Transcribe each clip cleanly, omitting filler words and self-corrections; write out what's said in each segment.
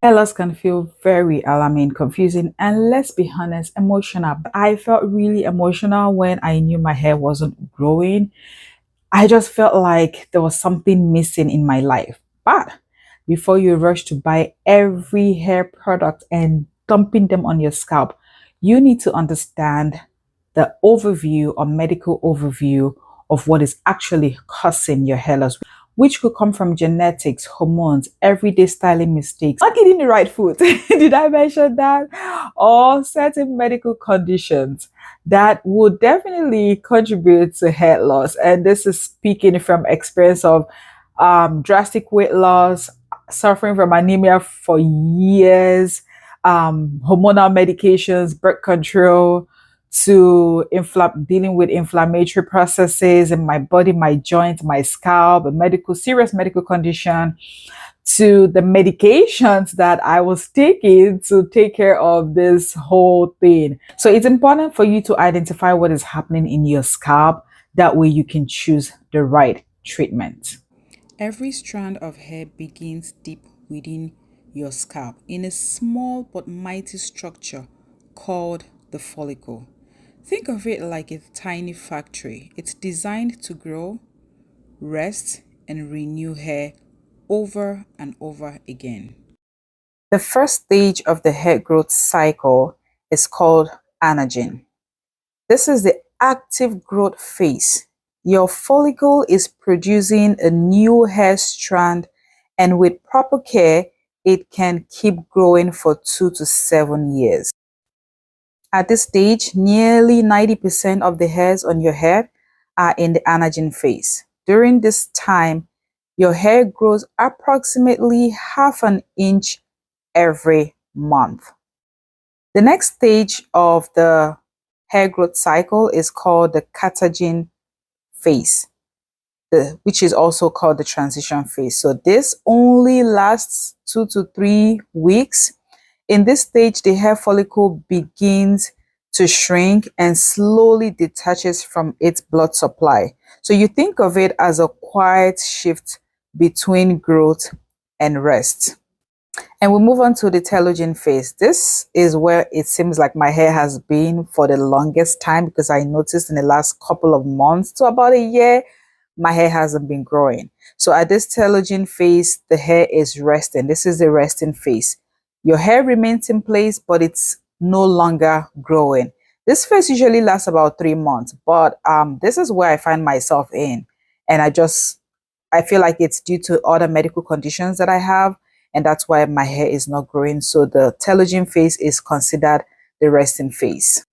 Hair loss can feel very alarming, confusing, and let's be honest, emotional. I felt really emotional when I knew my hair wasn't growing. I just felt like there was something missing in my life. But before you rush to buy every hair product and dumping them on your scalp, you need to understand the overview or medical overview of what is actually causing your hair loss, which could come from genetics, hormones, everyday styling mistakes, not eating the right food. Did I mention that? Or certain medical conditions that would definitely contribute to hair loss. And this is speaking from experience of drastic weight loss, suffering from anemia for years, hormonal medications, birth control, to dealing with inflammatory processes in my body, my joints, my scalp, a serious medical condition, to the medications that I was taking to take care of this whole thing. So it's important for you to identify what is happening in your scalp. That way you can choose the right treatment. Every strand of hair begins deep within your scalp in a small but mighty structure called the follicle. Think of it like a tiny factory. It's designed to grow, rest, and renew hair over and over again. The first stage of the hair growth cycle is called anagen. This is the active growth phase. Your follicle is producing a new hair strand, and with proper care, it can keep growing for 2 to 7 years. At this stage, nearly 90% of the hairs on your head are in the anagen phase. During this time, your hair grows approximately half an inch every month. The next stage of the hair growth cycle is called the Catagen phase, which is also called the transition phase. So this only lasts 2 to 3 weeks. In this stage, the hair follicle begins to shrink and slowly detaches from its blood supply. So you think of it as a quiet shift between growth and rest. And we move on to the telogen phase. This is where it seems like my hair has been for the longest time, because I noticed in the last couple of months to about a year, my hair hasn't been growing. So at this telogen phase, the hair is resting. This is the resting phase. Your hair remains in place, but it's no longer growing. This phase usually lasts about 3 months, but this is where I find myself in. And I feel like it's due to other medical conditions that I have, and that's why my hair is not growing. So the telogen phase is considered the resting phase.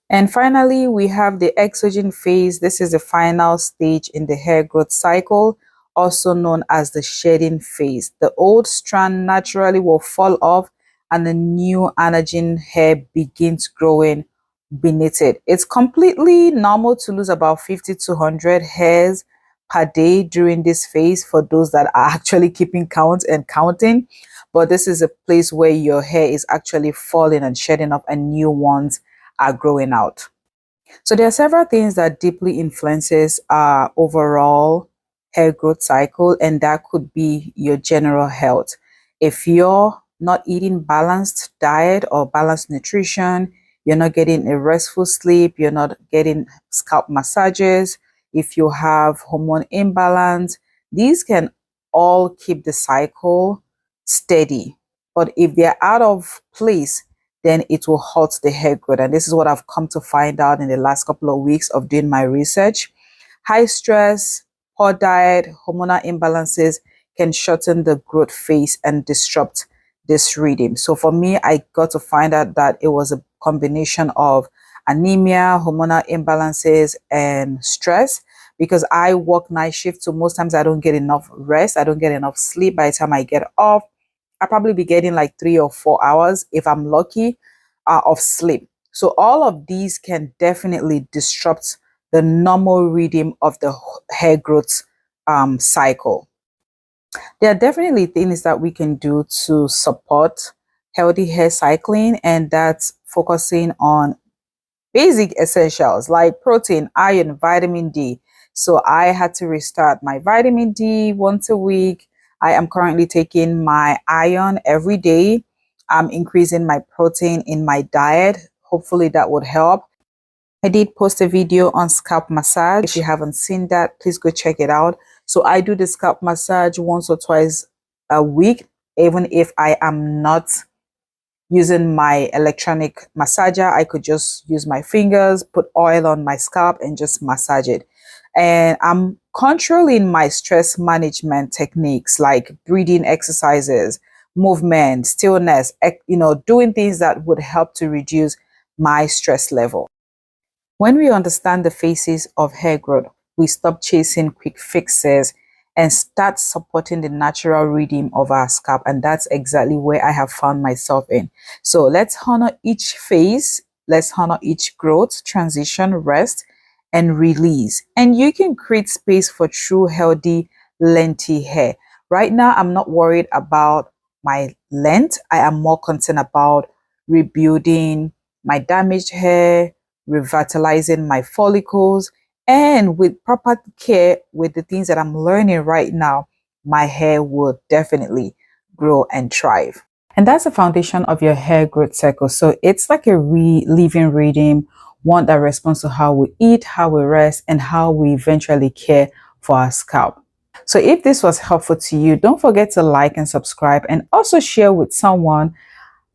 And finally, we have the exogen phase. This is the final stage in the hair growth cycle, also known as the shedding phase. The old strand naturally will fall off and the new anagen hair begins growing beneath it. It's completely normal to lose about 50 to 100 hairs per day during this phase for those that are actually keeping count and counting. But this is a place where your hair is actually falling and shedding off and new ones are growing out. So there are several things that deeply influences our overall hair growth cycle, and that could be your general health. If you're not eating balanced diet or balanced nutrition, you're not getting a restful sleep, you're not getting scalp massages, if you have hormone imbalance, these can all keep the cycle steady. But if they're out of place, then it will halt the hair growth. And this is what I've come to find out in the last couple of weeks of doing my research. High stress, poor diet, hormonal imbalances can shorten the growth phase and disrupt this rhythm. So for me, I got to find out that it was a combination of anemia, hormonal imbalances, and stress, because I work night shift. So most times I don't get enough rest. I don't get enough sleep. By the time I get off, I'll probably be getting like 3 or 4 hours, if I'm lucky, of sleep. So all of these can definitely disrupt the normal rhythm of the hair growth cycle. There are definitely things that we can do to support healthy hair cycling, and that's focusing on basic essentials like protein, iron, vitamin D. So I had to restart my vitamin D once a week. I am currently taking my iron every day. I'm increasing my protein in my diet. Hopefully that would help. I did post a video on scalp massage. If you haven't seen that, please go check it out. So I do the scalp massage once or twice a week, even if I am not using my electronic massager. I could just use my fingers, put oil on my scalp and just massage it. And I'm controlling my stress management techniques like breathing exercises, movement, stillness, doing things that would help to reduce my stress level. When we understand the phases of hair growth, we stop chasing quick fixes and start supporting the natural rhythm of our scalp. And that's exactly where I have found myself in. So let's honor each phase. Let's honor each growth, transition, rest, and release. And you can create space for true, healthy, lengthy hair. Right now, I'm not worried about my length. I am more concerned about rebuilding my damaged hair, revitalizing my follicles, and with proper care, with the things that I'm learning right now, my hair will definitely grow and thrive. And that's the foundation of your hair growth cycle. So it's like a living rhythm, one that responds to how we eat, how we rest, and how we eventually care for our scalp. So if this was helpful to you, don't forget to like and subscribe, and also share with someone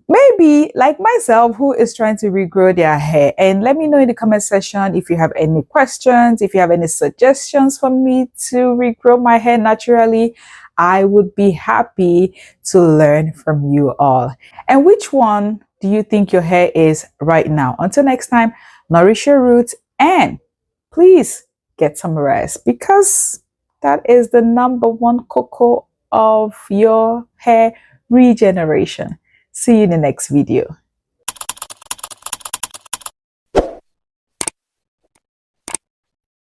maybe like myself who is trying to regrow their hair. And let me know in the comment section if you have any questions, if you have any suggestions for me to regrow my hair naturally. I would be happy to learn from you all. And which one do you think your hair is right now? Until next time, nourish your roots and please get some rest, because that is the number one cocoa of your hair regeneration. See you in the next video.